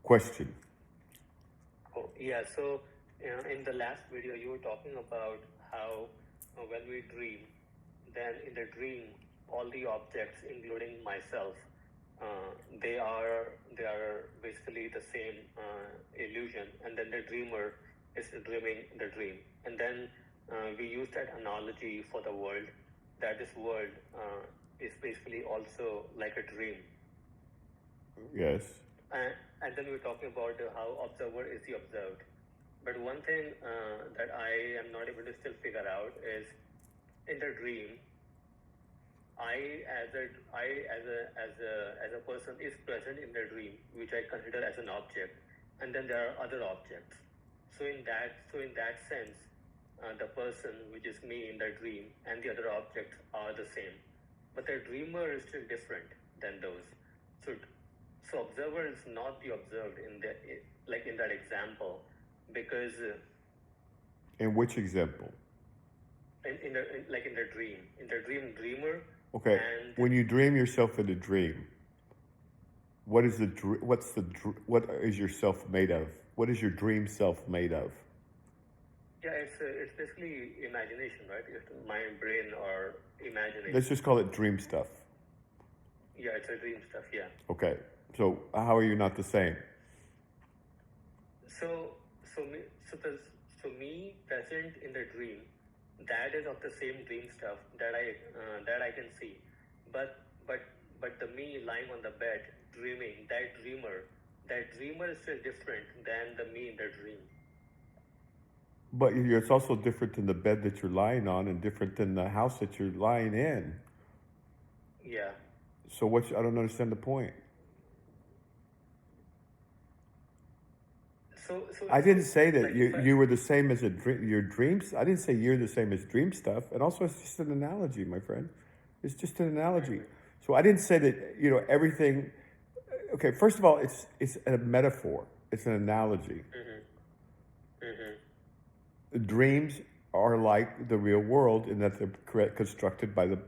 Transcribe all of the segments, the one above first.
question. Oh, yeah. So, in the last video, you were talking about how when we dream, then in the dream, all the objects, including myself, they are basically the same illusion, and then the dreamer is dreaming the dream, and then we use that analogy for the world, that this world is basically also like a dream. Yes. And then we're talking about how observer is the observed. But one thing that I am not able to still figure out is, in the dream, I as a person is present in the dream, which I consider as an object, and then there are other objects. So in that sense, the person, which is me in the dream, and the other objects are the same, but the dreamer is still different than those. So so observer is not the observed in the, like in that example, because In which example? like in the dream, dreamer. Okay. And When you dream yourself in a dream, what is what is yourself made of? What is your dream self made of? yeah, it's basically imagination, right? It's mind, brain, or imagination. Let's just call it dream stuff. Yeah, it's a dream stuff. Yeah. Okay. So how are you not the same? So me present in the dream, that is of the same dream stuff that I can see, but the me lying on the bed dreaming, that dreamer is still different than the me in the dream. But it's also different than the bed that you're lying on, and different than the house that you're lying in. Yeah. So I don't understand the point. So I didn't say that like you were the same as your dreams. I didn't say you're the same as dream stuff. And also, it's just an analogy, my friend. It's just an analogy. So I didn't say that everything. Okay, first of all, it's a metaphor. It's an analogy. Dreams are like the real world in that they're constructed by the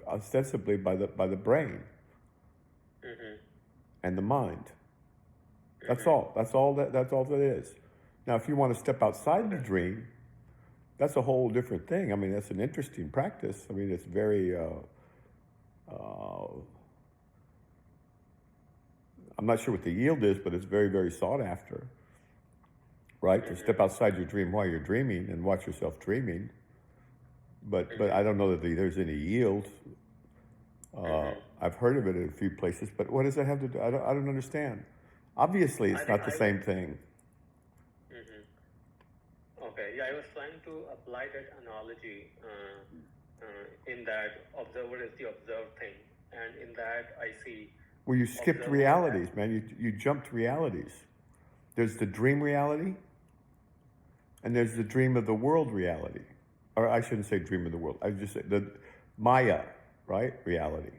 ostensibly by the brain and the mind. That's all. That's all that is. Now, if you want to step outside the dream, that's a whole different thing. I mean, that's an interesting practice. I mean, it's very. I'm not sure what the yield is, but it's very, very sought after. Right? To step outside your dream while you're dreaming and watch yourself dreaming. But I don't know that there's any yield. I've heard of it in a few places, but what does that have to do? I don't understand. Obviously, it's not the same thing. Okay, yeah, I was trying to apply that analogy in that observer is the observed thing, and in that I see. Well, you skipped realities, man. You jumped realities. There's the dream reality, and there's the dream of the world reality. Or I shouldn't say dream of the world. I just say the Maya, right? Reality.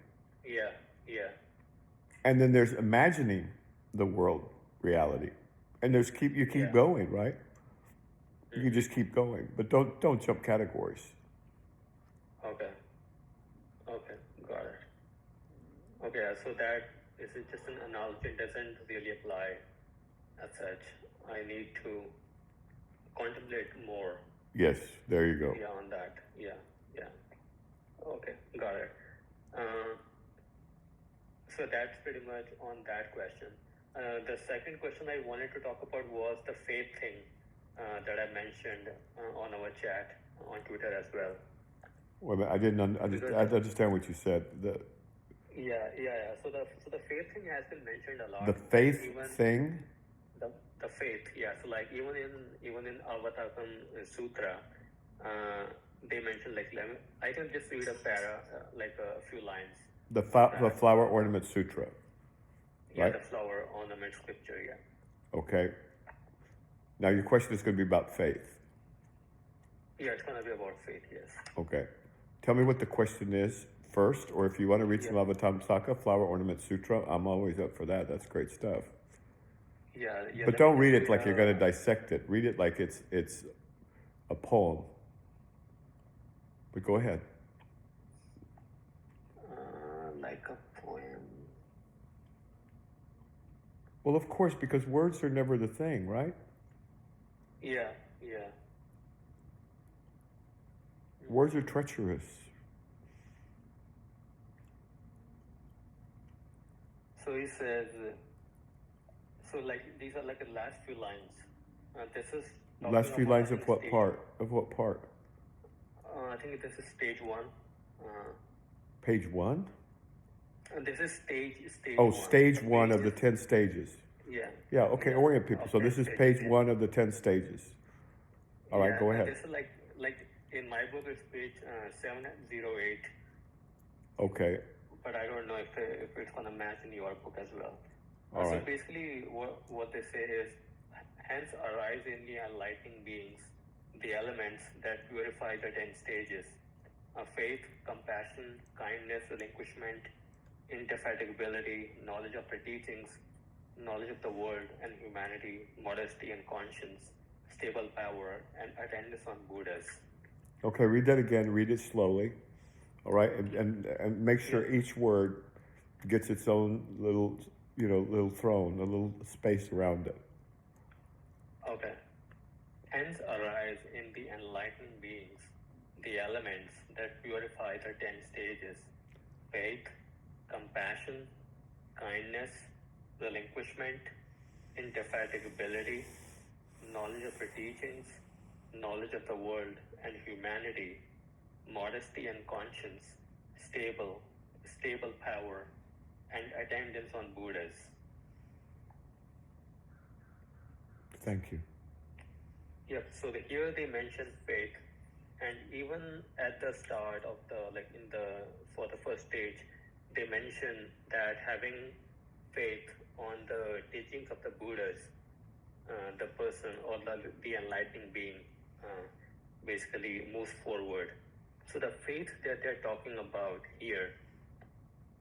Yeah, yeah. And then there's imagining the world reality, and you keep going, right? You just keep going, but don't jump categories. Okay, got it. Okay, so that is just an analogy. It doesn't really apply as such. I need to contemplate more. Yes, there you go. Yeah, on that. Yeah. Okay, got it. So that's pretty much on that question. The second question I wanted to talk about was the faith thing that I mentioned on our chat on Twitter as well. Well, I didn't understand what you said. Yeah. So the faith thing has been mentioned a lot. The faith thing. The faith, yeah. So like even in Avatakam Sutra, they mention like I can just read a like a few lines. The flower ornament sutra. Yeah, right? The flower ornament scripture. Yeah. Okay. Now your question is going to be about faith. Yeah, it's going to be about faith. Yes. Okay. Tell me what the question is first, or if you want to read some Avatamsaka, Flower Ornament Sutra, I'm always up for that. That's great stuff. Yeah. But don't read it like you're going to dissect it. Read it like it's a poem. But go ahead. Like a poem. Well, of course, because words are never the thing, right? Yeah, yeah. Words are treacherous. So he says, so like these are like the last few lines. This is Last talking few about, I lines of think, what stage. part? Of what part? I think this is stage one. Page 1? And this is stage Oh, one. stage The 1 page of the is- 10 stages. Yeah. Yeah, okay, Yeah, orient people. of So 10 this is stages, page yeah. 1 of the 10 stages. All right, go And ahead. this is like in my book it's page 708, Okay, but I don't know if it's gonna match in your book as well. all So right. basically, what they say is, hence arise in the enlightened beings the elements that purify the 10 stages: faith, compassion, kindness, relinquishment, indefatigability, knowledge of the teachings, knowledge of the world and humanity, modesty and conscience, stable power, and attendance on Buddhas. Okay, read that again. Read it slowly. All right, and make sure each word gets its own little, little throne, a little space around it. Okay. Hence arise in the enlightened beings the elements that purify the 10 stages: faith, compassion, kindness, relinquishment, indefatigability, knowledge of the teachings, knowledge of the world and humanity, modesty and conscience, stable power, and attendance on Buddhas. Thank you. Yep. So here they mention faith, and even at the start of for the first stage, they mention that having faith on the teachings of the Buddhas, the person or the enlightened being basically moves forward. So the faith that they're talking about here,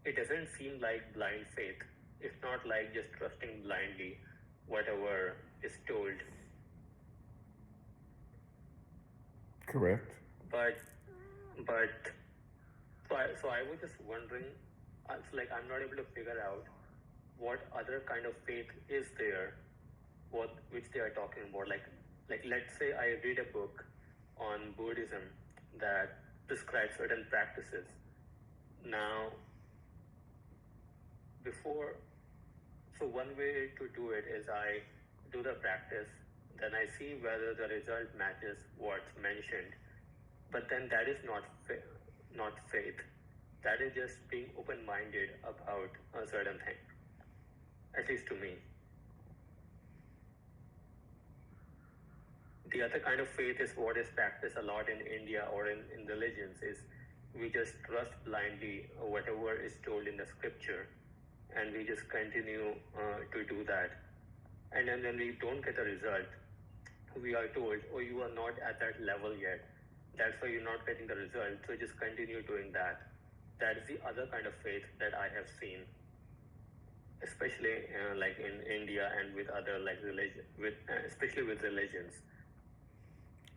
it doesn't seem like blind faith. It's not like just trusting blindly whatever is told. Correct. But so I was just wondering, it's like I'm not able to figure out what other kind of faith is there, which they are talking about. Like let's say I read a book on Buddhism that describes certain practices. Now, so one way to do it is I do the practice, then I see whether the result matches what's mentioned. But then that is not faith. That is just being open-minded about a certain thing, at least to me. The other kind of faith is what is practiced a lot in India or in religions, is we just trust blindly whatever is told in the scripture, and we just continue to do that. And then when we don't get a result, we are told, oh, you are not at that level yet. That's why you're not getting the result. So just continue doing that. That is the other kind of faith that I have seen, especially like in India and with other especially with religions.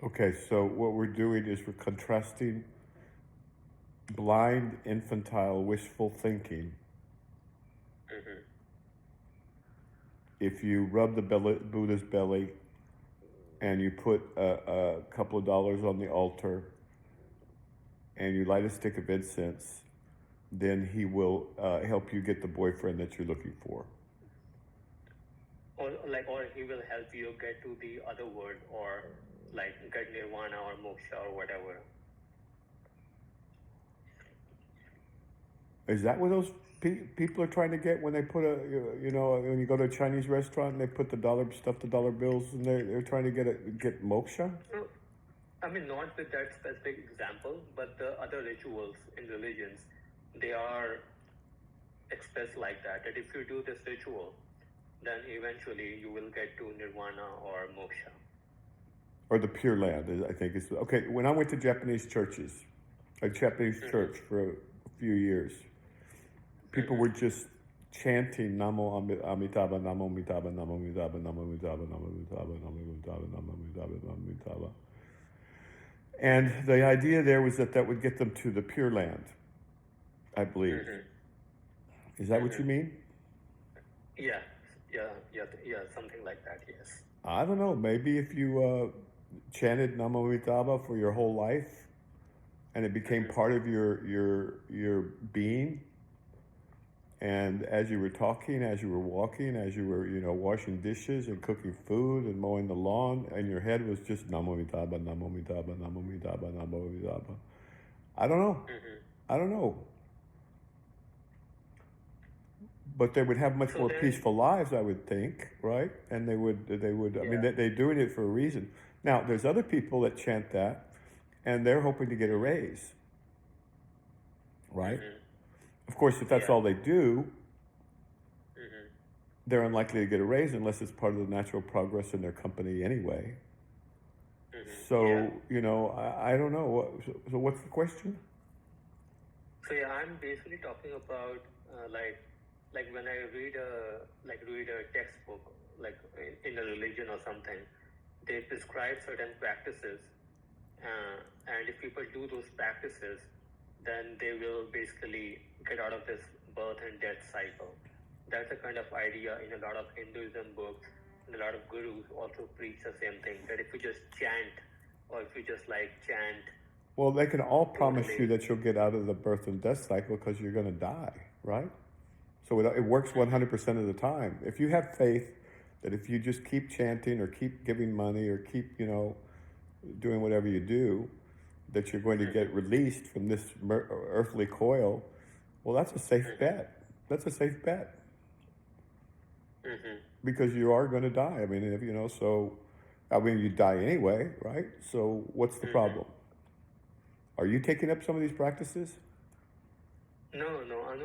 Okay, so what we're doing is we're contrasting blind, infantile, wishful thinking. Mm-hmm. If you rub the Buddha's belly and you put a couple of dollars on the altar and you light a stick of incense, then he will help you get the boyfriend that you're looking for. Or he will help you get to the other world, or like get nirvana or moksha or whatever. Is that what those people are trying to get when they put when you go to a Chinese restaurant and they put the dollar bills and they're trying to get moksha? So, I mean, not with that specific example, but the other rituals in religions, they are expressed like that if you do this ritual, then eventually you will get to nirvana or moksha. Or the Pure Land, I think. Okay, when I went to Japanese churches, a Japanese church for a few years, people were just chanting Namo Amitabha, Namo Amitabha, Namo Amitabha, Namo Amitabha, Namo Amitabha, Namo Amitabha, Namo Amitabha, Namo Amitabha. And the idea there was that would get them to the Pure Land, I believe. Is that what you mean? Yeah, something like that. Yes. I don't know. Maybe if you chanted Namo Amitabha for your whole life, and it became part of your being. And as you were talking, as you were walking, as you were washing dishes and cooking food and mowing the lawn, and your head was just Namo Amitabha, Namo Amitabha, Namo Amitabha, Namo Amitabha. I don't know. I don't know. But they would have much more peaceful lives, I would think, right? And they would. I mean, they're doing it for a reason. Now, there's other people that chant that, and they're hoping to get a raise, right? Of course, if that's all they do, they're unlikely to get a raise unless it's part of the natural progress in their company anyway. So, I don't know. So what's the question? So I'm basically talking about like when I read a textbook in a religion or something, they prescribe certain practices, and if people do those practices, then they will basically get out of this birth and death cycle. That's the kind of idea in a lot of Hinduism books, and a lot of gurus also preach the same thing, that if you just chant, or if you just chant. Well, they can all promise you that you'll get out of the birth and death cycle because you're going to die, right? So it works 100% of the time. If you have faith that if you just keep chanting or keep giving money or keep, doing whatever you do, that you're going to get released from this earthly coil, well, that's a safe bet. That's a safe bet. Because you are going to die. I mean, you die anyway, right? So what's the problem? Are you taking up some of these practices? No,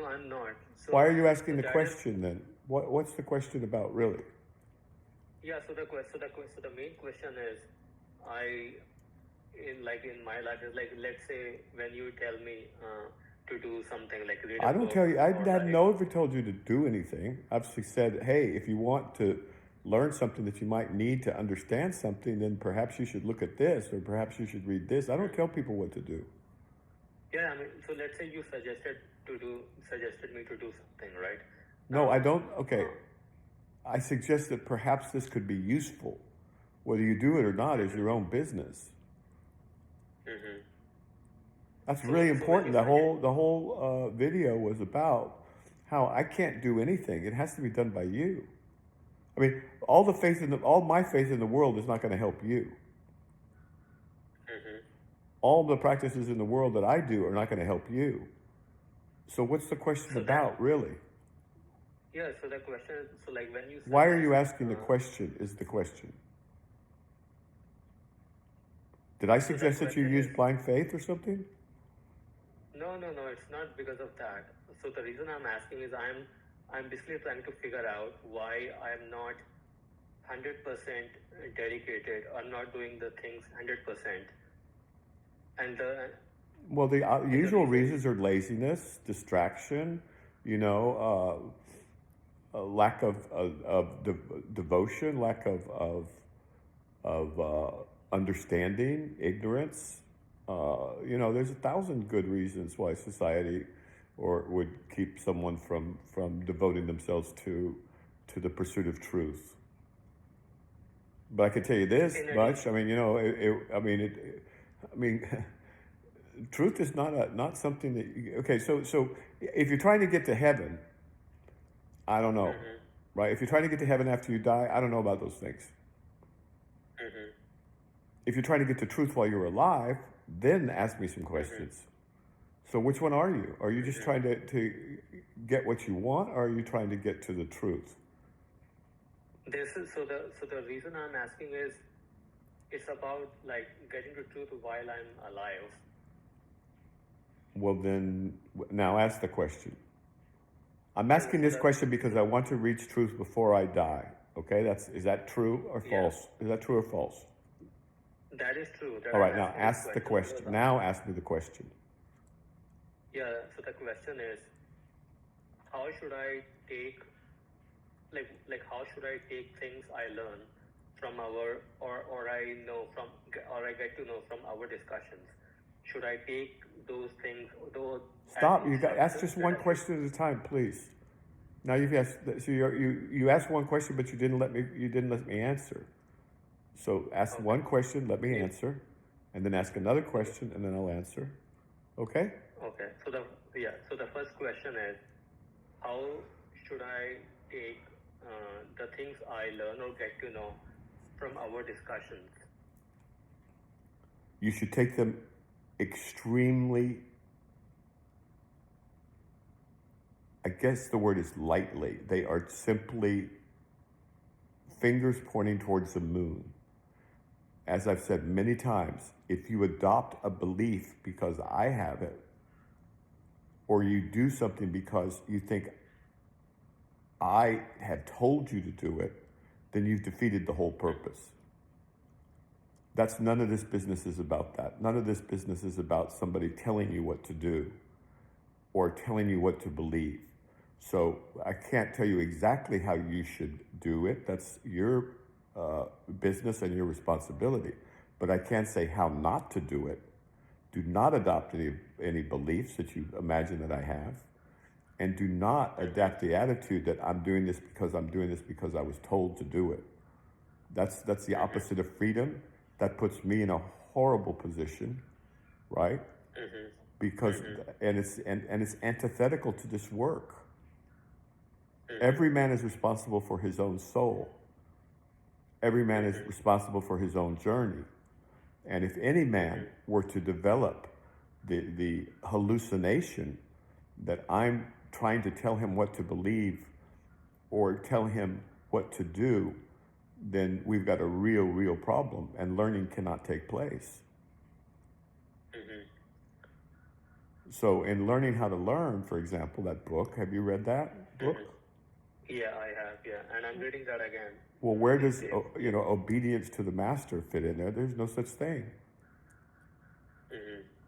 I'm not. So, why are you asking the question then? What's the question about, really? Yeah, so the main question is, in my life is let's say when you tell me to do something like read a I don't book, tell you. I never told you to do anything. I've just said, hey, if you want to learn something that you might need to understand something, then perhaps you should look at this, or perhaps you should read this. I don't tell people what to do. Yeah, I mean, so let's say you suggested me to do something, right? No, I don't. Okay, I suggest that perhaps this could be useful. Whether you do it or not is your own business. That's really important. The whole video was about how I can't do anything. It has to be done by you. I mean, all my faith in the world is not going to help you. All the practices in the world that I do are not going to help you. So what's the question about, really? Yeah, so the question is, when you... Why are you asking the question, is the question. Did I suggest that you use blind faith or something? No, it's not because of that. So the reason I'm asking is I'm basically trying to figure out why I'm not 100% dedicated or not doing the things 100%. And the usual reasons are laziness, distraction, a lack of devotion, lack of understanding, ignorance. There's 1,000 good reasons why society would keep someone from devoting themselves to the pursuit of truth. But I can tell you this much. I mean, truth is not something that. Okay, so if you're trying to get to heaven, I don't know, right? If you're trying to get to heaven after you die, I don't know about those things. If you're trying to get to truth while you're alive, then ask me some questions. So which one are you? Are you just trying to get what you want, or are you trying to get to the truth? So the reason I'm asking is, it's about getting to truth while I'm alive. Well, then now ask the question. I'm asking this question because I want to reach truth before I die. Okay, is that true or false? Is that true or false? That is true. All right, now ask the question. Now ask me the question. Yeah, so the question is, how should I take, how should I take things I learn from or I get to know from our discussions? Should I take those things? Stop! Ask just one question at a time, please. Now you've asked. So you asked one question, but you didn't let me answer. So ask Okay. one question, let me answer, and then ask another question, and then I'll answer. Okay? Okay. So the first question is, how should I take the things I learn or get to know from our discussions? You should take them extremely, I guess the word is lightly. They are simply fingers pointing towards the moon. As I've said many times, if you adopt a belief because I have it, or you do something because you think I have told you to do it, then you've defeated the whole purpose. None of this business is about that. None of this business is about somebody telling you what to do or telling you what to believe. So I can't tell you exactly how you should do it. That's your business and your responsibility. But I can say how not to do it. Do not adopt any beliefs that you imagine that I have. And do not adapt the attitude that I'm doing this because I was told to do it. That's the opposite of freedom. That puts me in a horrible position, right? Because and it's antithetical to this work. Every man is responsible for his own soul. Every man is responsible for his own journey. And if any man were to develop the hallucination that I'm trying to tell him what to believe or tell him what to do, then we've got a real problem, and learning cannot take place. So in Learning How to Learn, for example, that book, have you read that book? Yeah, I have, and I'm reading that again. Well, where does obedience to the master fit in there? There's no such thing.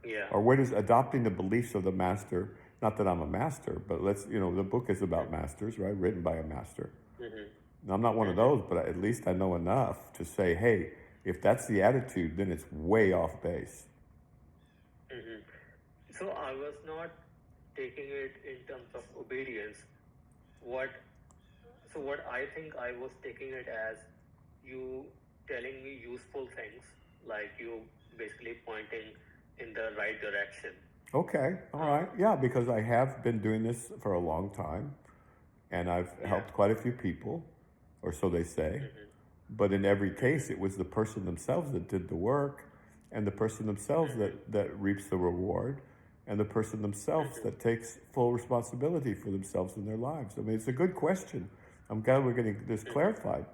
Yeah. Or where does adopting the beliefs of the master, not that I'm a master, but the book is about masters, right? Written by a master. Now, I'm not one of those, but at least I know enough to say, hey, if that's the attitude, then it's way off base. So I was not taking it in terms of obedience. What I think I was taking it as you telling me useful things, like you basically pointing in the right direction. Okay, all right. Yeah, because I have been doing this for a long time, and I've helped quite a few people, or so they say. But in every case, it was the person themselves that did the work, and the person themselves that reaps the reward, and the person themselves that takes full responsibility for themselves in their lives. I mean, it's a good question. I'm glad we're getting this clarified.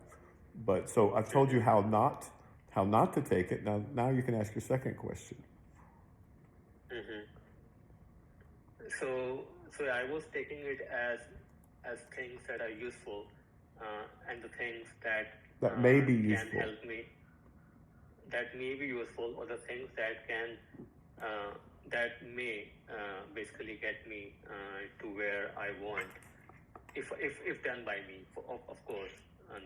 But so I've told you how not to take it. Now you can ask your second question. So I was taking it as things that are useful, and the things that may be useful, can help me, that may be useful, or the things that can that may basically get me to where I want, if done by me, of course.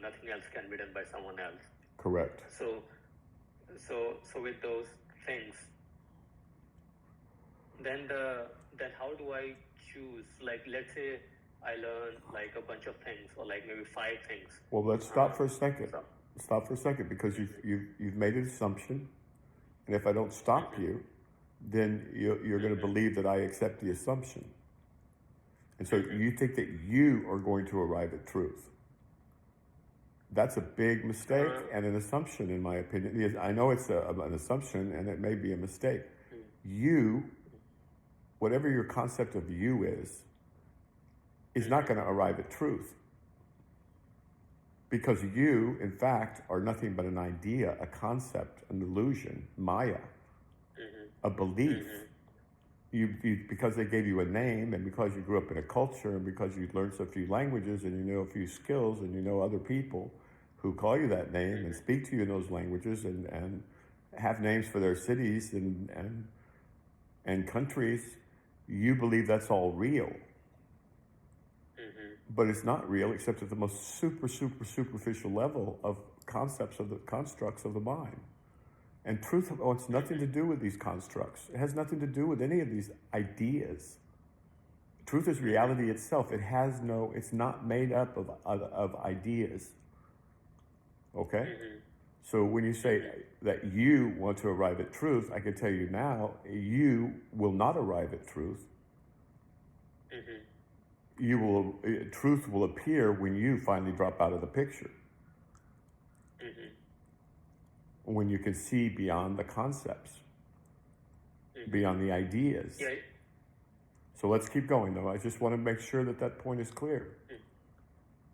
Nothing else can be done by someone else. Correct. So with those things, then how do I choose? Like, let's say I learn like a bunch of things, or like maybe 5 things. Well, let's stop for a second. Stop for a second, because you've made an assumption, and if I don't stop you, then you're going to believe that I accept the assumption, and so you think that you are going to arrive at truth. That's a big mistake and an assumption, in my opinion. I know it's an assumption, and it may be a mistake. You, whatever your concept of you is not going to arrive at truth. Because you, in fact, are nothing but an idea, a concept, an illusion, Maya, a belief. You because they gave you a name, and because you grew up in a culture, and because you learned a few languages, and you know a few skills, and you know other people who call you that name and speak to you in those languages, and have names for their cities and countries, you believe that's all real. But it's not real, except at the most superficial level of concepts, of the constructs of the mind. And truth wants nothing to do with these constructs. It has nothing to do with any of these ideas. Truth is reality itself. It has no. It's not made up of ideas. Okay. So when you say that you want to arrive at truth, I can tell you now, you will not arrive at truth. Truth will appear when you finally drop out of the picture. When you can see beyond the concepts, beyond the ideas. Yeah. So let's keep going, though. I just want to make sure that that point is clear.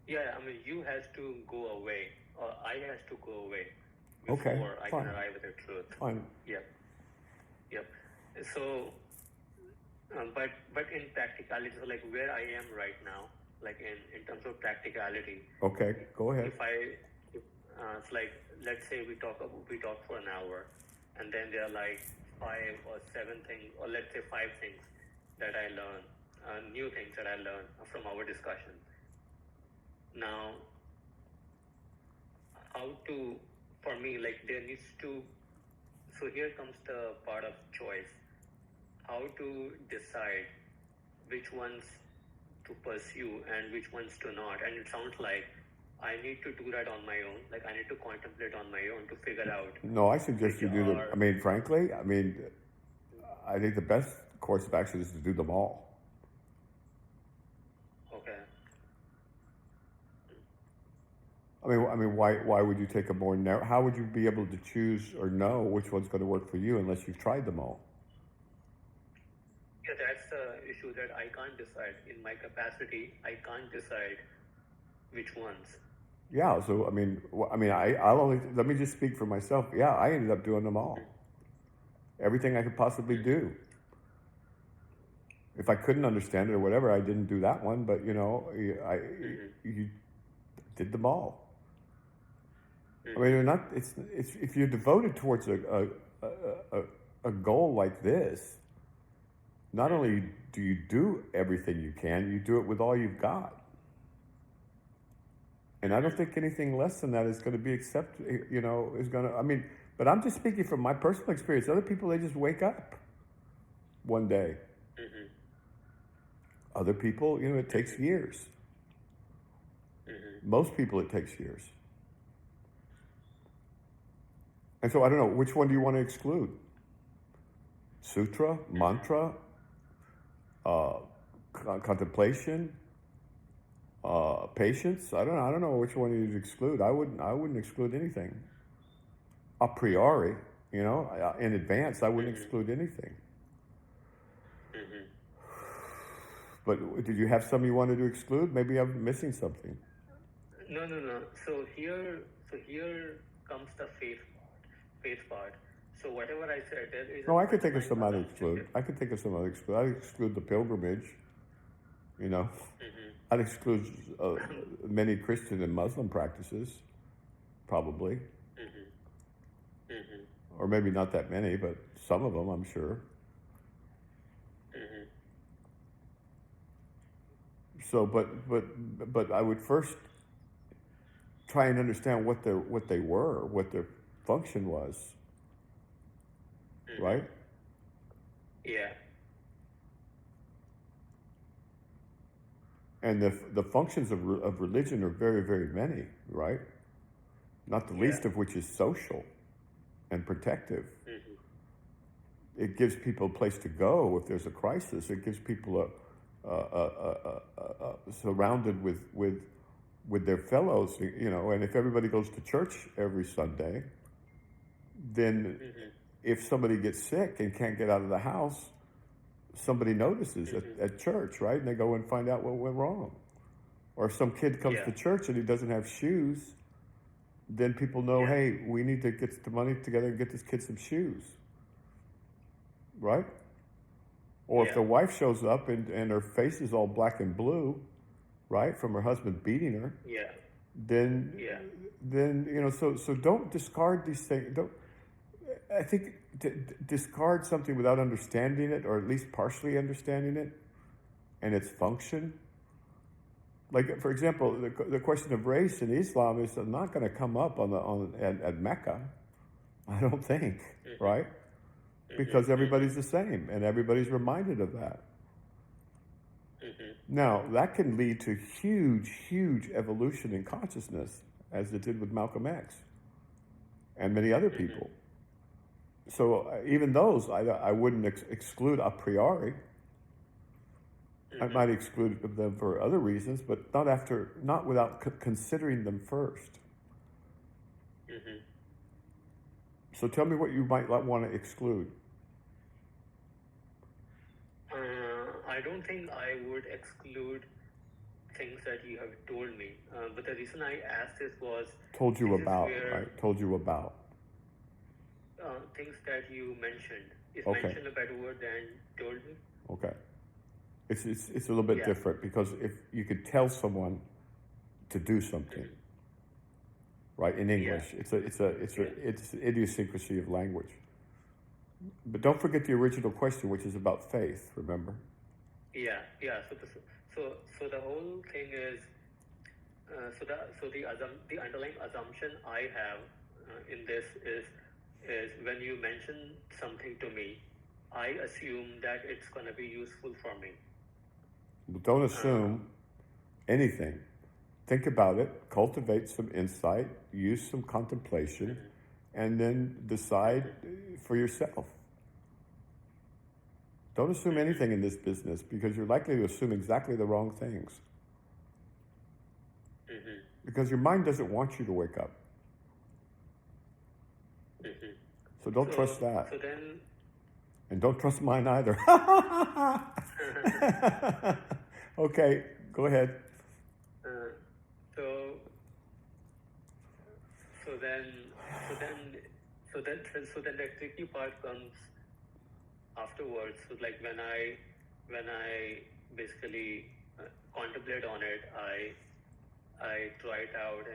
Yeah, I mean, you has to go away, or I has to go away Okay, before I fine. can arrive at the truth. Fine. Yep. So, but in practicality, so like where I am right now, like in terms of practicality. Okay, go ahead. It's like, let's say we talk for an hour, and then there are like 5 or 7 things, or let's say 5 things that I learn, new things that I learn from our discussion. Now, for me, like there needs to, so here comes the part of choice. How to decide which ones to pursue and which ones to not. And it sounds like I need to do that on my own. Like I need to contemplate on my own to figure out. No, I suggest you do them. I mean, frankly, I think the best course of action is to do them all. Okay. I mean, why would you take a more narrow? How would you be able to choose or know which one's going to work for you unless you've tried them all? Yeah, that's the issue, that I can't decide. In my capacity, I can't decide which ones. Yeah, so I'll only, let me just speak for myself. Yeah, I ended up doing them all. Everything I could possibly do. If I couldn't understand it or whatever, I didn't do that one. But you did them all. I mean, it's if you're devoted towards a goal like this, not only do you do everything you can, you do it with all you've got. And I don't think anything less than that is going to be accepted, is going to, but I'm just speaking from my personal experience. Other people, they just wake up one day. Other people, it takes years. Most people, it takes years. And so I don't know, which one do you want to exclude? Sutra, mantra, contemplation, patience. I don't know which one you'd exclude. I wouldn't exclude anything. A priori, in advance, I wouldn't exclude anything. But did you have some you wanted to exclude? Maybe I'm missing something. No. So here comes the faith part. So whatever I said, there is. No, I could think of some other exclude. I could think of some other exclude. I'd exclude the pilgrimage. I'd exclude many Christian and Muslim practices, probably. Or maybe not that many, but some of them, I'm sure. So, but I would first try and understand what they were, what their function was, right? Yeah. And the functions of religion are very, very many, right? Not the least of which is social and protective. It gives people a place to go if there's a crisis. It gives people surrounded with their fellows, and if everybody goes to church every Sunday, then if somebody gets sick and can't get out of the house, somebody notices at church, right? And they go and find out what went wrong. Or if some kid comes to church and he doesn't have shoes, then people know, hey, we need to get the money together and get this kid some shoes, right? Or if the wife shows up and her face is all black and blue, right, from her husband beating her, then so don't discard these things. I think discard something without understanding it, or at least partially understanding it and its function. Like, for example, the question of race in Islam is not going to come up at Mecca, I don't think, right? Because everybody's the same, and everybody's reminded of that. Now, that can lead to huge evolution in consciousness, as it did with Malcolm X and many other people. So even those, I wouldn't exclude a priori. I might exclude them for other reasons, but not without considering them first. So tell me what you might want to exclude. I don't think I would exclude things that you have told me. But the reason I asked this was... Told you about. Things that you mentioned. Is Okay. mentioned a better word than told me? Okay. It's a little bit different, because if you could tell someone to do something, right, in English, it's idiosyncrasy of language. But don't forget the original question, which is about faith. Remember? Yeah. So the whole thing is, the underlying assumption I have in this is when you mention something to me, I assume that it's going to be useful for me. Don't assume anything. Think about it, cultivate some insight, use some contemplation, and then decide for yourself. Don't assume anything in this business, because you're likely to assume exactly the wrong things. Because your mind doesn't want you to wake up. So don't trust that. So then... And don't trust mine either. Okay, go ahead. So then the tricky part comes afterwards. So like when I basically contemplate on it, I try it out,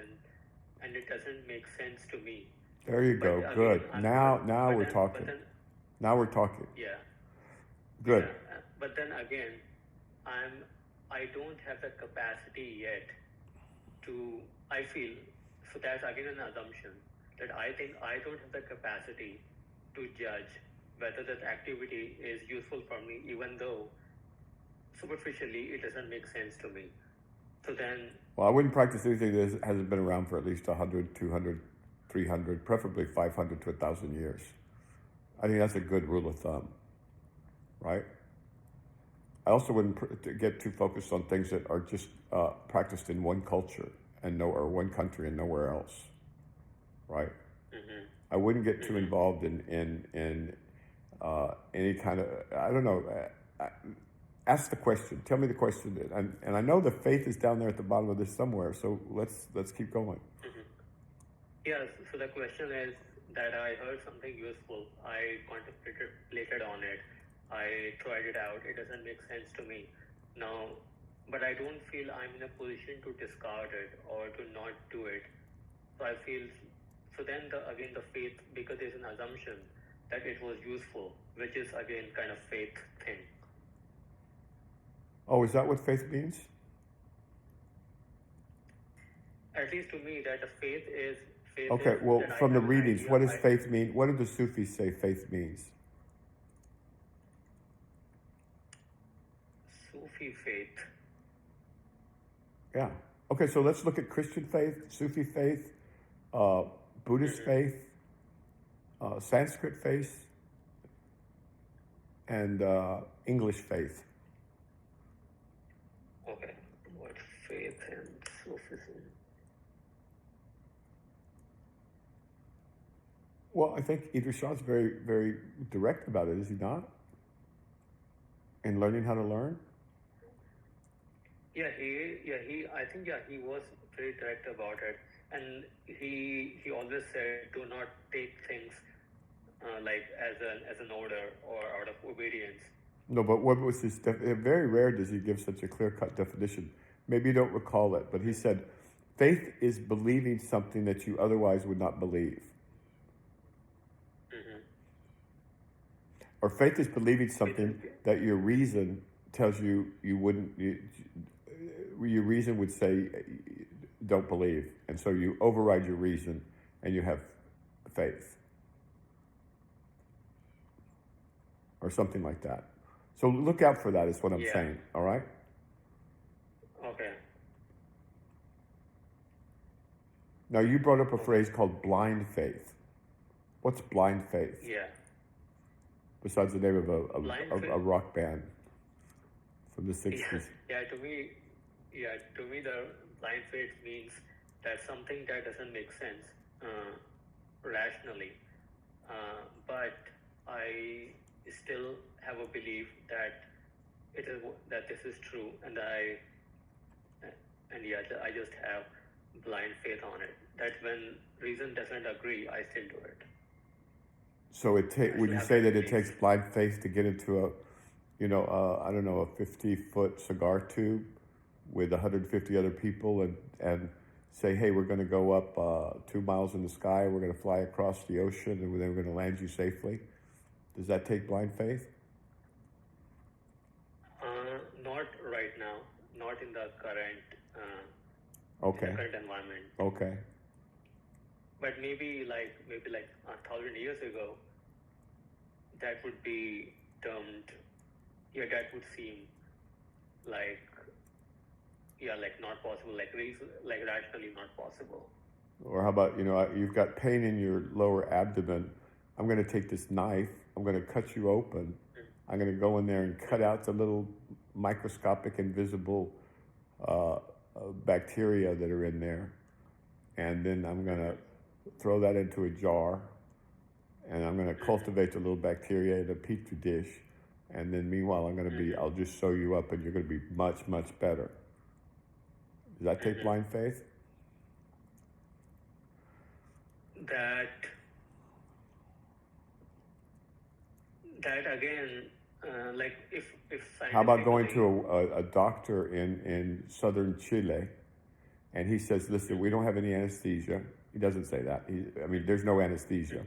and it doesn't make sense to me. There you go. Again, Good. Now we're talking. Now we're talking. Yeah. Good. Yeah. But then again, I don't have the capacity yet to... I feel, so that's again an assumption, that I think I don't have the capacity to judge whether that activity is useful for me, even though superficially it doesn't make sense to me. So then... Well, I wouldn't practice anything that hasn't been around for at least 100, 200, 300, preferably 500 to 1,000 years. I think that's a good rule of thumb, right? I also wouldn't get too focused on things that are just practiced in one culture or one country and nowhere else, right? I wouldn't get too involved in any kind of, I don't know. Ask the question. Tell me the question, and I know the faith is down there at the bottom of this somewhere. So let's keep going. Yeah. So the question is that I heard something useful. I contemplated on it. I tried it out. It doesn't make sense to me now, but I don't feel I'm in a position to discard it or to not do it. So I feel, so then again the faith, because there's an assumption that it was useful, which is again kind of faith thing. Oh, is that what faith means? At least to me, that the faith is... Okay, well, from the readings, what does faith mean? What do the Sufis say faith means? Sufi faith. Yeah. Okay, so let's look at Christian faith, Sufi faith, Buddhist faith, Sanskrit faith, and English faith. Okay, what faith and Sufism? Well, I think Idris Shah's very, very direct about it, is he not? In learning how to learn? I think he was very direct about it, and he always said, do not take things like as an order or out of obedience. No, but what was his very rare does he give such a clear-cut definition. Maybe you don't recall it, but he said, faith is believing something that you otherwise would not believe. Or faith is believing something that your reason tells you wouldn't. Your reason would say don't believe, and so you override your reason and you have faith, or something like that. So look out for that. Is what I'm saying. All right. Okay. Now, you brought up a Okay. phrase called blind faith. What's blind faith? Yeah. Besides the name of Blind a faith. rock band from the Yeah. 60s. Yeah. To me, the blind faith means that something that doesn't make sense rationally, but I still have a belief that that this is true, and I just have blind faith on it. That when reason doesn't agree, I still do it. So would still you have say that that it belief. takes blind faith to get into I don't know, a 50-foot cigar tube with 150 other people and say, hey, we're going to go up 2 miles in the sky, we're going to fly across the ocean, and then we're going to land you safely? Does that take blind faith? Not right now, not in the current Okay. environment. Okay. But maybe like 1,000 years ago, that would be termed. Yeah, that would seem like not possible, like rationally not possible. Or how about, you've got pain in your lower abdomen. I'm going to take this knife. I'm going to cut you open. I'm going to go in there and cut out the little microscopic invisible bacteria that are in there. And then I'm going to throw that into a jar. And I'm going to cultivate the little bacteria in a petri dish. And then meanwhile, I'll just sew you up and you're going to be much, much better. Does that take blind faith? That again, like if How about going scientifically, to a doctor in southern Chile, and he says, listen, we don't have any anesthesia. He doesn't say that. There's no anesthesia.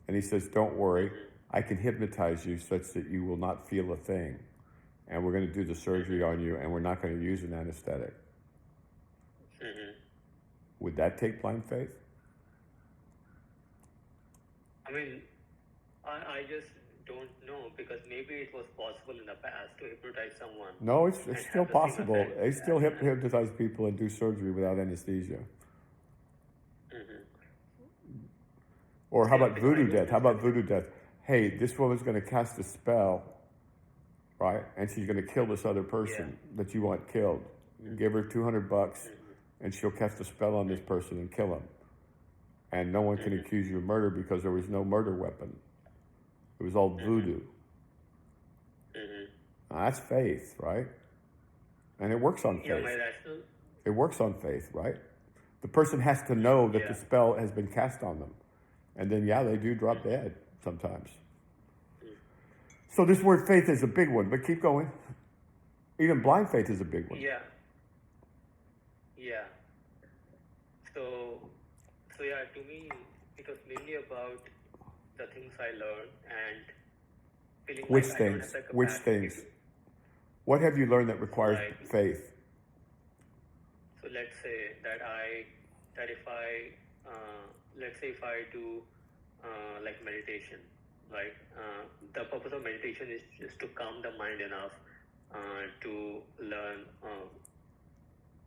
And he says, don't worry, I can hypnotize you such that you will not feel a thing. And we're going to do the surgery on you, and we're not going to use an anesthetic. Would that take blind faith? I just don't know, because maybe it was possible in the past to hypnotize someone. No, it's and still have the same possible. effect They still as- hypnotize people and do surgery without anesthesia. Or how about voodoo death? How about voodoo death? Hey, this woman's going to cast a spell, right? And she's going to kill this other person that you want killed. You give her $200, and she'll cast a spell on this person and kill him. And no one can accuse you of murder because there was no murder weapon. It was all voodoo. Now, that's faith, right? And it works on faith. It works on faith, right? The person has to know that the spell has been cast on them. And then, they do drop dead sometimes. So this word faith is a big one, but keep going. Even blind faith is a big one. Yeah. So to me, it was mainly about the things I learned and feeling Which like I don't things? have the Which capacity things? What have you learned that requires faith? So let's say that if I do like meditation, right? The purpose of meditation is just to calm the mind enough to learn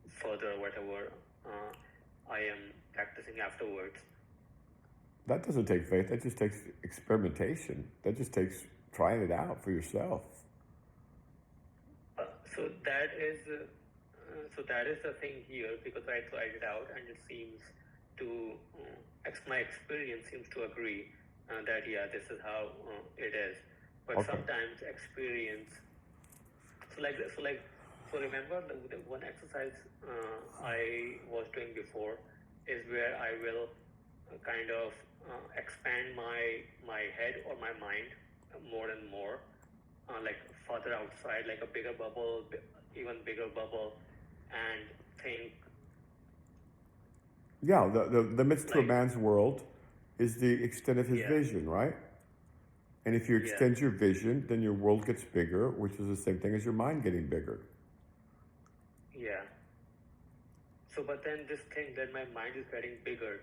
further whatever I am practicing afterwards. That doesn't take faith. That just takes experimentation. That just takes trying it out for yourself. So that is the thing here, because I tried it out and it seems to my experience seems to agree that this is how it is. But sometimes experience. So remember the one exercise I was doing before is where I will kind of expand my head or my mind more and more, like further outside, like a bigger bubble, even bigger bubble, and think. Yeah, the midst to a man's world is the extent of his vision, right? And if you extend your vision, then your world gets bigger, which is the same thing as your mind getting bigger. Yeah. So, but then this thing that my mind is getting bigger,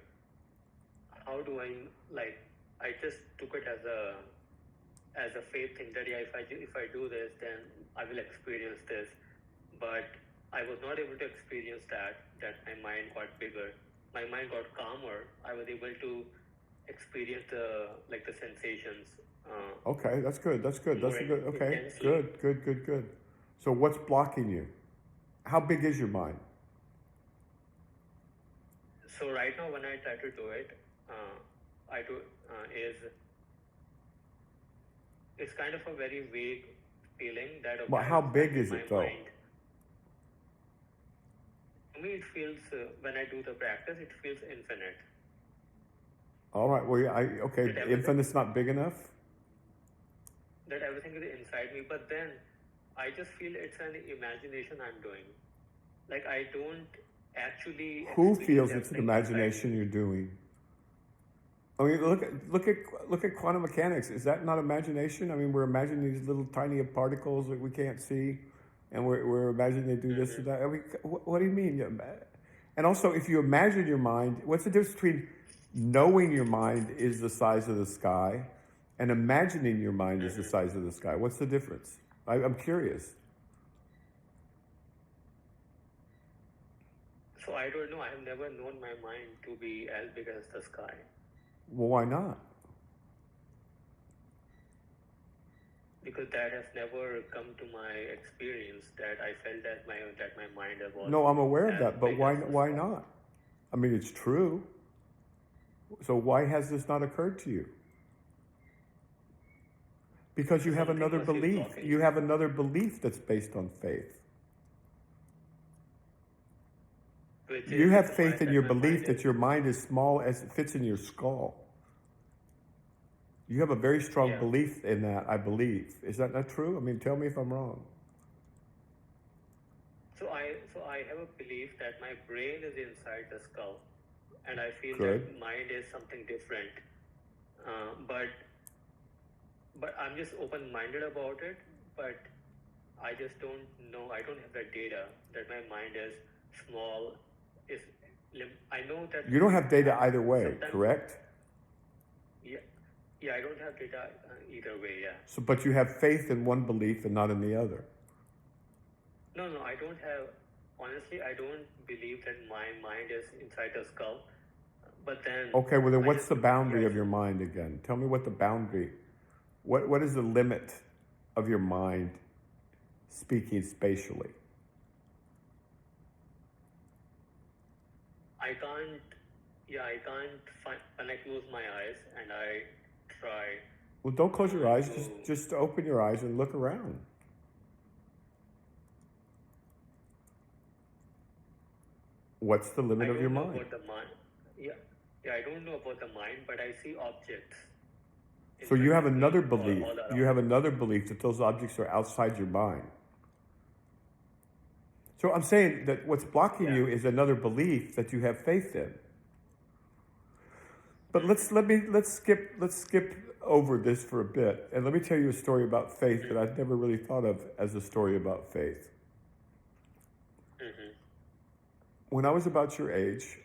how do I just took it as a faith thing that if I do this, then I will experience this. But I was not able to experience that my mind got bigger. My mind got calmer. I was able to experience the sensations Okay, that's good. That's good. That's more a good. Okay, intensely. good, good, good, good. So what's blocking you? How big is your mind? So right now, when I try to do it, I do is it's kind of a very vague feeling that okay, Well, I how am big stuck in is my it though? mind. To me, it feels when I do the practice, it feels infinite. All right. Well, okay. That everything Infinite's not big enough. that everything is inside me, but then I just feel it's an imagination I'm doing. Like I don't actually Who experience feels it's an everything inside imagination me. you're doing? I mean, look at quantum mechanics. Is that not imagination? I mean, we're imagining these little tiny particles that we can't see, and we're imagining they do this or that. I mean, what do you mean? And also, if you imagine your mind, what's the difference between knowing your mind is the size of the sky and imagining your mind is the size of the sky? What's the difference? I'm curious. So I don't know. I have never known my mind to be as big as the sky. Well, why not? Because that has never come to my experience that I felt that my mind was No, I'm aware of as that, but big as the why sky. not? I mean, it's true. So why has this not occurred to you? Because you have Something another must be belief. blocking You me. have another belief that's based on faith. Which You is have the faith mind in that your my mind belief that is. your mind is small as it fits in your skull. You have a very strong Yeah. belief in that, I believe. Is that not true? I mean, tell me if I'm wrong. So I have a belief that my brain is inside the skull, and I feel Good. that mind is something different. But I'm just open-minded about it. But I just don't know. I don't have the data that my mind is small. Is I know that You don't have data either way, sometimes. correct? Yeah, I don't have data either way. Yeah. So, but you have faith in one belief and not in the other. No, I don't have. Honestly, I don't believe that my mind is inside the skull. But then. Okay, well then I what's just the boundary yes. of your mind again? Tell me what the boundary, what is the limit of your mind speaking spatially? I can't. Yeah, I can't find when I close my eyes and I try Well, don't close your eyes, to. just open your eyes and look around. What's the limit I of your don't know mind? about the mind. Yeah, I don't know about the mind, but I see objects. In So you front have of me another or belief. all around. You have another belief that those objects are outside your mind. So I'm saying that what's blocking Yeah. you is another belief that you have faith in. But let's skip over this for a bit, and let me tell you a story about faith that I've never really thought of as a story about faith. Mm-hmm. When I was about your age,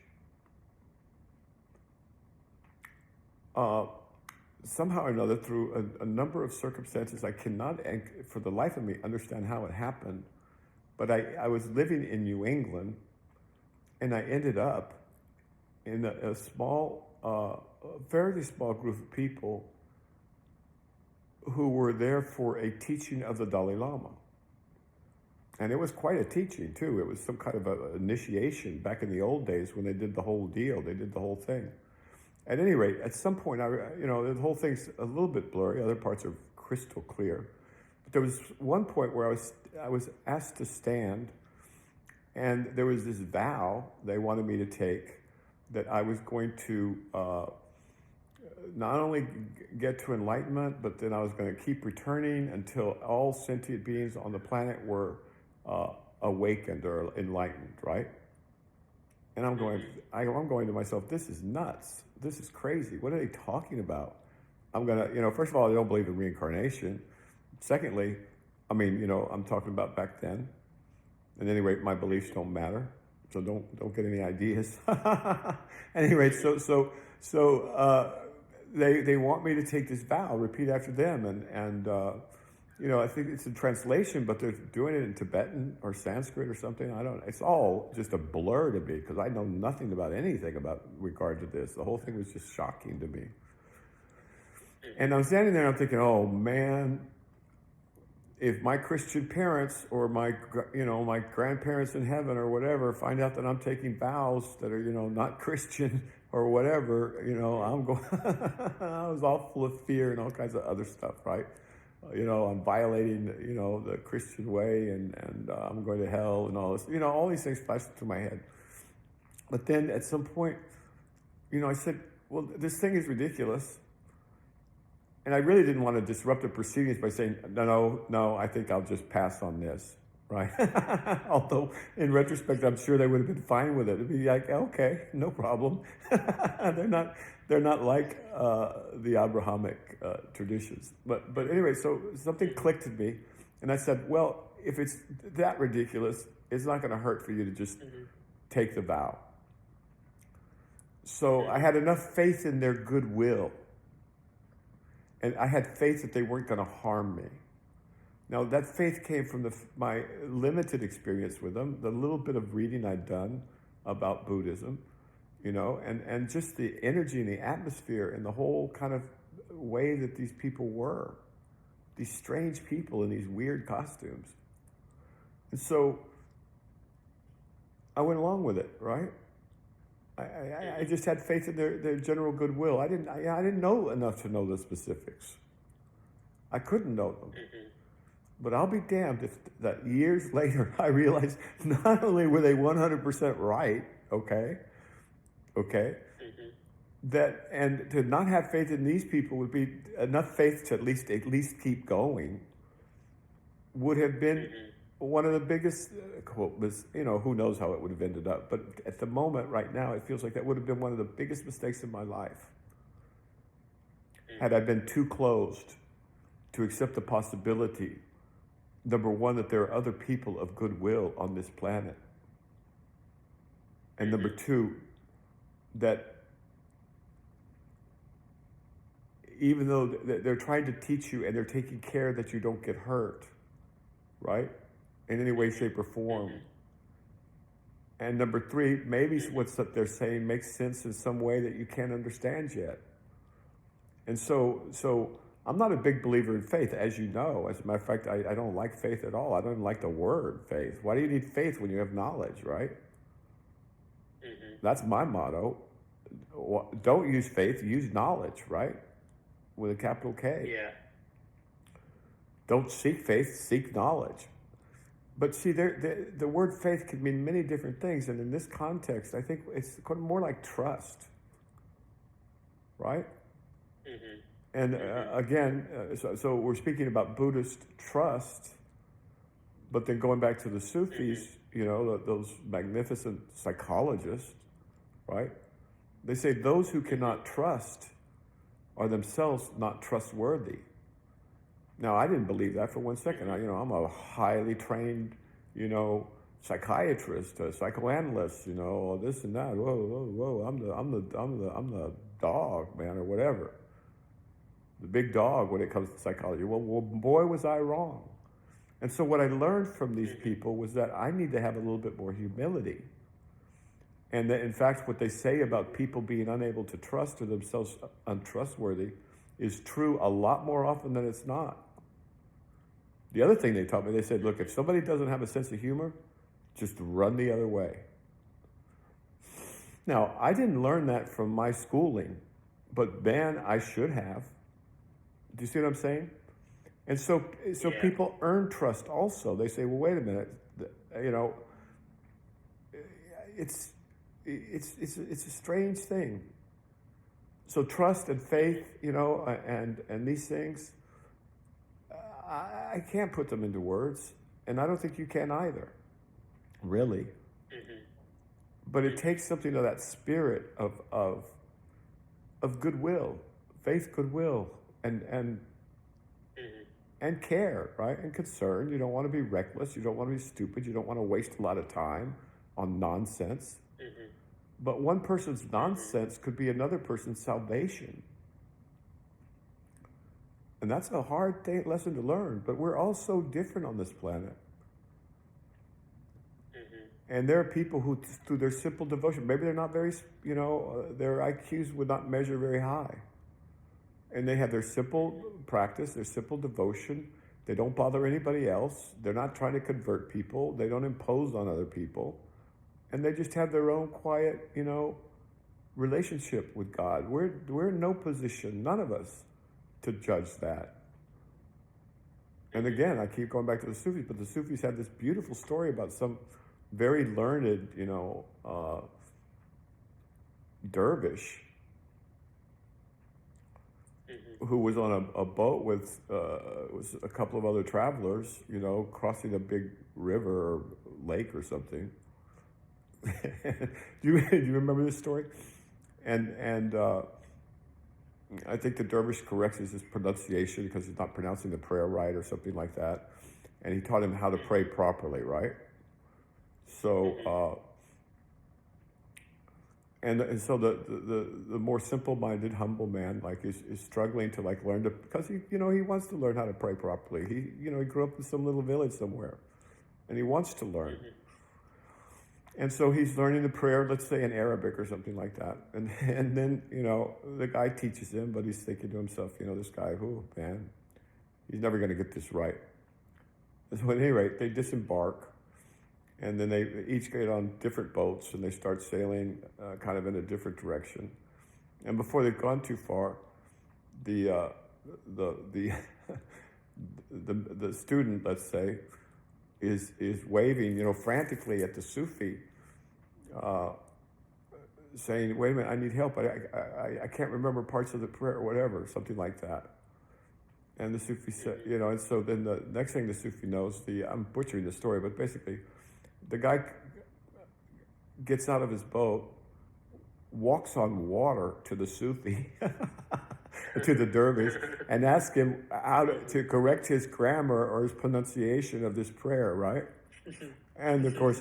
somehow or another, through a number of circumstances, I cannot, for the life of me, understand how it happened. But I was living in New England, and I ended up in a small, fairly small group of people who were there for a teaching of the Dalai Lama. And it was quite a teaching, too. It was some kind of an initiation back in the old days when they did the whole deal. They did the whole thing. At any rate, at some point, the whole thing's a little bit blurry. Other parts are crystal clear. But there was one point where I was asked to stand, and there was this vow they wanted me to take that I was going to not only get to enlightenment, but then I was going to keep returning until all sentient beings on the planet were awakened or enlightened, right? And I'm going to myself, this is nuts. This is crazy. What are they talking about? I'm going to, first of all, I don't believe in reincarnation. Secondly, I'm talking about back then. At any rate, my beliefs don't matter. So don't get any ideas. Anyway, so they want me to take this vow, repeat after them, and I think it's a translation, but they're doing it in Tibetan or Sanskrit or something. I don't. It's all just a blur to me because I know nothing about anything about regard to this. The whole thing was just shocking to me. And I'm standing there, and I'm thinking, oh man, if my Christian parents or my grandparents in heaven or whatever find out that I'm taking vows that are not Christian or whatever, I'm going. I was all full of fear and all kinds of other stuff, right? I'm violating, the Christian way, and I'm going to hell, and all this. All these things flashed through my head. But then at some point, I said, well, this thing is ridiculous. And I really didn't want to disrupt the proceedings by saying, no, I think I'll just pass on this, right? Although, in retrospect, I'm sure they would have been fine with it. It'd be like, okay, no problem. They're not like the Abrahamic traditions. But anyway, so something clicked in me, and I said, well, if it's that ridiculous, it's not going to hurt for you to just take the vow. So I had enough faith in their goodwill. And I had faith that they weren't going to harm me. Now, that faith came from my limited experience with them, the little bit of reading I'd done about Buddhism, and just the energy and the atmosphere and the whole kind of way that these people were, these strange people in these weird costumes. And so I went along with it, right? I just had faith in their general goodwill. I didn't know enough to know the specifics. I couldn't know them. But I'll be damned if that years later I realized not only were they 100% right, okay, that, and to not have faith in these people would be enough faith to at least keep going, would have been one of the biggest, who knows how it would have ended up. But at the moment, right now, it feels like that would have been one of the biggest mistakes in my life. Had I been too closed to accept the possibility, number one, that there are other people of goodwill on this planet. And number two, that even though they're trying to teach you and they're taking care that you don't get hurt, right? In any way, shape, or form. And number three, maybe what's that they're saying makes sense in some way that you can't understand yet. And so I'm not a big believer in faith, as you know. As a matter of fact, I don't like faith at all. I don't even like the word faith. Why do you need faith when you have knowledge, right? That's my motto. Don't use faith, use knowledge, right? With a capital K. Yeah. Don't seek faith, seek knowledge. But see, the word faith can mean many different things. And in this context, I think it's more like trust, right? And again, so we're speaking about Buddhist trust, but then going back to the Sufis, those magnificent psychologists, right? They say those who cannot trust are themselves not trustworthy. Now, I didn't believe that for 1 second. I'm a highly trained, psychiatrist, a psychoanalyst, all this and that. Whoa! I'm the dog, man, or whatever. The big dog when it comes to psychology. Well, boy, was I wrong. And so what I learned from these people was that I need to have a little bit more humility. And that, in fact, what they say about people being unable to trust or themselves untrustworthy is true a lot more often than it's not. The other thing they taught me, they said, look, if somebody doesn't have a sense of humor, just run the other way. Now, I didn't learn that from my schooling, but man, I should have. Do you see what I'm saying? And so people earn trust also. They say, well, wait a minute, it's a strange thing. So trust and faith, and these things, I can't put them into words, and I don't think you can either, really. But it takes something of that spirit of goodwill, faith, goodwill, and care, right? And concern. You don't want to be reckless. You don't want to be stupid. You don't want to waste a lot of time on nonsense. But one person's nonsense could be another person's salvation. And that's a hard lesson to learn, but we're all so different on this planet. And there are people who, through their simple devotion, maybe they're not very, their IQs would not measure very high. And they have their simple practice, their simple devotion. They don't bother anybody else. They're not trying to convert people. They don't impose on other people. And they just have their own quiet, relationship with God. We're in no position, none of us, to judge that. And again, I keep going back to the Sufis, but the Sufis have this beautiful story about some very learned, dervish who was on a boat with was a couple of other travelers, crossing a big river or lake or something. do you remember this story? And I think the dervish corrects his pronunciation because he's not pronouncing the prayer right or something like that. And he taught him how to pray properly, right? So, and so the more simple-minded, humble man, is struggling to learn to, because he wants to learn how to pray properly. He grew up in some little village somewhere, and he wants to learn. And so he's learning the prayer, let's say in Arabic or something like that. And then, the guy teaches him, but he's thinking to himself, this guy, man, he's never going to get this right. And so at any rate, they disembark, and then they each get on different boats, and they start sailing kind of in a different direction. And before they've gone too far, the student, let's say, is waving, frantically at the Sufi, saying, "Wait a minute, I need help. I can't remember parts of the prayer," or whatever, something like that. And the Sufi said, and so then the next thing the Sufi knows, I'm butchering the story, but basically, the guy gets out of his boat, walks on water to the Sufi, to the dervish, and asks him how to correct his grammar or his pronunciation of this prayer, right? And of course,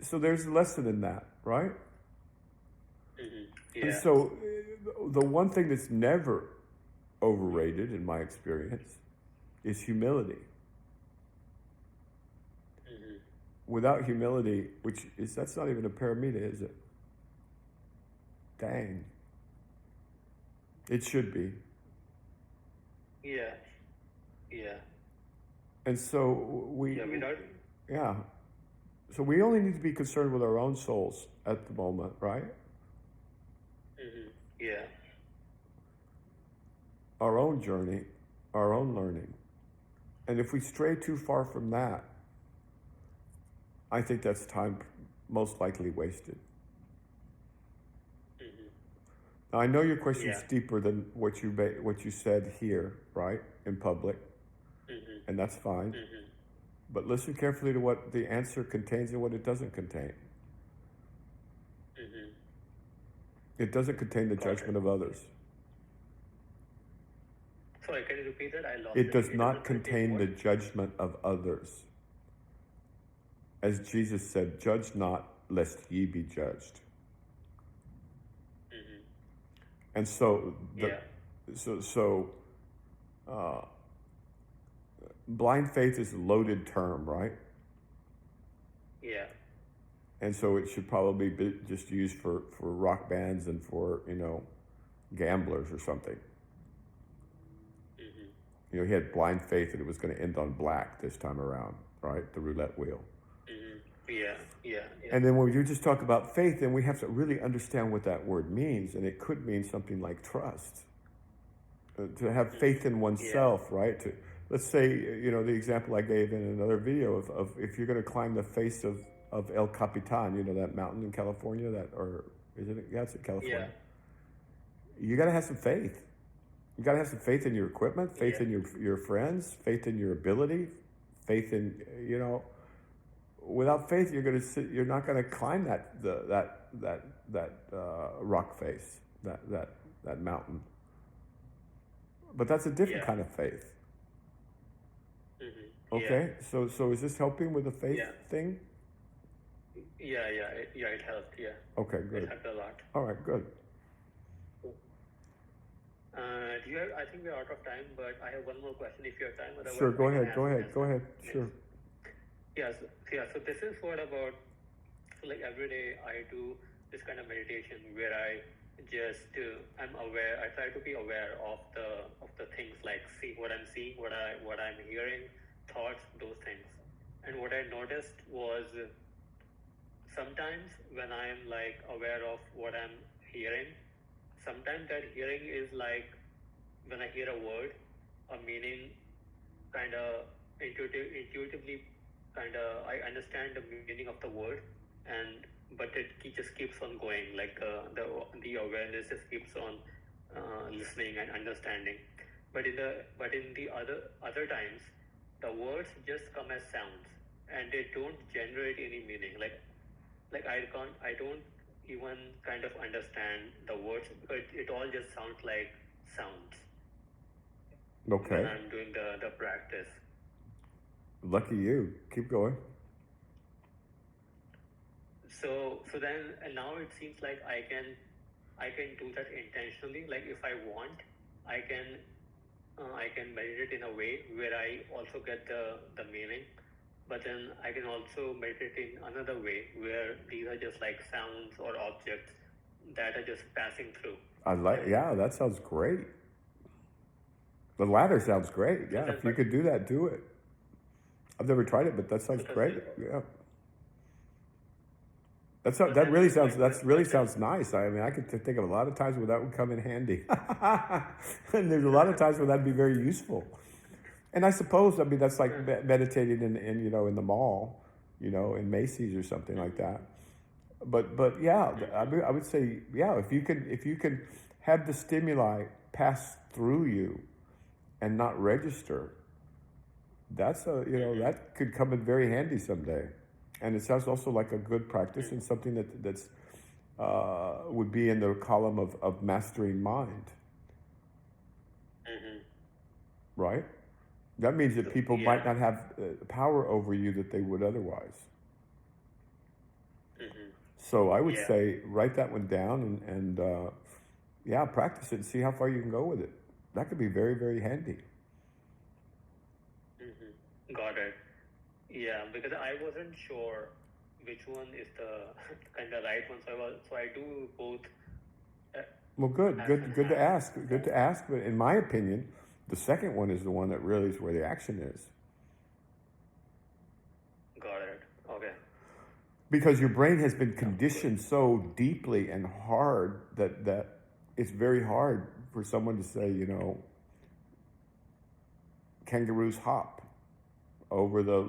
so there's a lesson in that, right? Yeah. And so the one thing that's never overrated in my experience is humility. Without humility, that's not even a paramita, is it? Dang. It should be. Yeah. And so so we only need to be concerned with our own souls at the moment, right? Yeah. Our own journey, our own learning. And if we stray too far from that, I think that's time most likely wasted. Now, I know your question's deeper than what you said here, right, in public, and that's fine. But listen carefully to what the answer contains and what it doesn't contain. It doesn't contain the judgment of others. Sorry, can you repeat that? I lost it. It does not contain the judgment of others. As Jesus said, "Judge not, lest ye be judged." And so, blind faith is a loaded term, right? Yeah. And so it should probably be just used for rock bands and for, gamblers or something. He had blind faith that it was going to end on black this time around, right? The roulette wheel. Yeah. And then when you just talk about faith, then we have to really understand what that word means. And it could mean something like trust. To have faith in oneself, right? Let's say, the example I gave in another video of if you're going to climb the face of El Capitan, that mountain in California, it's in California. Yeah. You got to have some faith. You got to have some faith in your equipment, faith in your friends, faith in your ability, faith in, without faith, you're not going to climb that rock face, that mountain. But that's a different kind of faith. Okay, so is this helping with the faith thing? Yeah, it helped, yeah. Okay, good. It helped a lot. All right, good. Do you I think we're out of time, but I have one more question if you have time. Otherwise, Sure, go I can ahead, go ask ahead, as go well. ahead. Sure. So this is what about, so like every day I do this kind of meditation where I just I'm aware. I try to be aware of the things, like see what I'm seeing, what I'm hearing, thoughts, those things. And what I noticed was sometimes when I'm like aware of what I'm hearing, sometimes that hearing is like when I hear a word, a meaning kind of intuitively kind of I understand the meaning of the word, and but just keeps on going, like the awareness just keeps on listening and understanding. But in the other times, the words just come as sounds, and they don't generate any meaning. Like I don't even kind of understand the words, but it all just sounds like sounds when Okay. I'm doing the practice. Lucky you. Keep going. So then, and now it seems like I can do that intentionally. Like if I want, I can meditate in a way where I also get the meaning, but then I can also meditate in another way where these are just like sounds or objects that are just passing through. Yeah, that sounds great. The latter sounds great. So Yeah, then, if you could do that, do it. I've never tried it, but that sounds because great. Yeah. That so really then sounds but then, nice. I mean, I could think of a lot of times where that would come in handy, and there's a lot of times where that'd be very useful. And I suppose, I mean, that's like meditating in in the mall, in Macy's or something like that. But yeah, I would say, yeah, if you can have the stimuli pass through you and not register, that's that could come in very handy someday. And it sounds also like a good practice and something that's would be in the column of mastering mind, right? That means that people might not have power over you that they would otherwise. So I would say write that one down and yeah, practice it and see how far you can go with it. That could be very, very handy. got it. Yeah, because I wasn't sure which one is the kind of right one. So I do both. Well, good to ask. Yeah. Good to ask. But in my opinion, the second one is the one that really is where the action is. Got it. Okay. Because your brain has been conditioned so deeply and hard that it's very hard for someone to say, kangaroos hop over the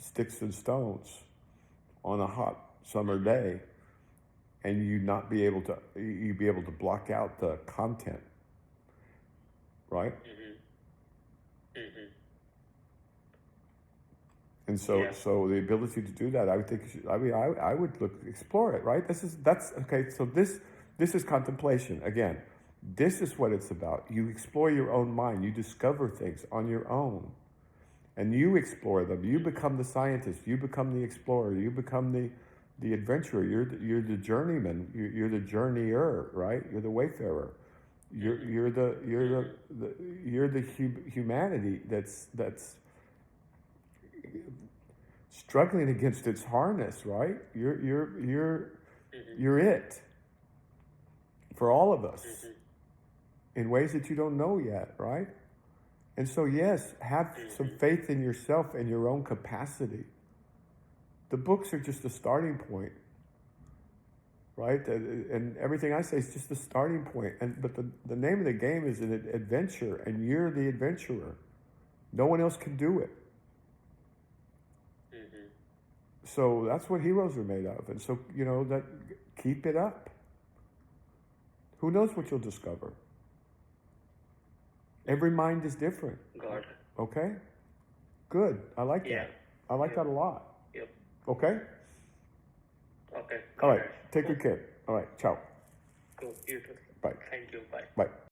sticks and stones on a hot summer day, and you be able to block out the content, right? And so the ability to do that, I would think, I would explore it, right? That's okay. So this is contemplation again. This is what it's about. You explore your own mind. You discover things on your own, and you explore them. You become the scientist. You become the explorer. You become the adventurer. You're the journeyman. You're the journeyer, right? You're the wayfarer. You're the humanity that's struggling against its harness, right? You're it for all of us in ways that you don't know yet, right? And so yes, have some faith in yourself and your own capacity. The books are just a starting point, right? And everything I say is just a starting point. But the name of the game is an adventure, and you're the adventurer. No one else can do it. So that's what heroes are made of. And so, that keep it up. Who knows what you'll discover? Every mind is different. Got it. Okay? Good. I like Yeah. that. I like that a lot. Yep. Okay? Okay. All right. Got it. Take good care. All right. Ciao. Cool. You too. Bye. Thank you. Bye. Bye.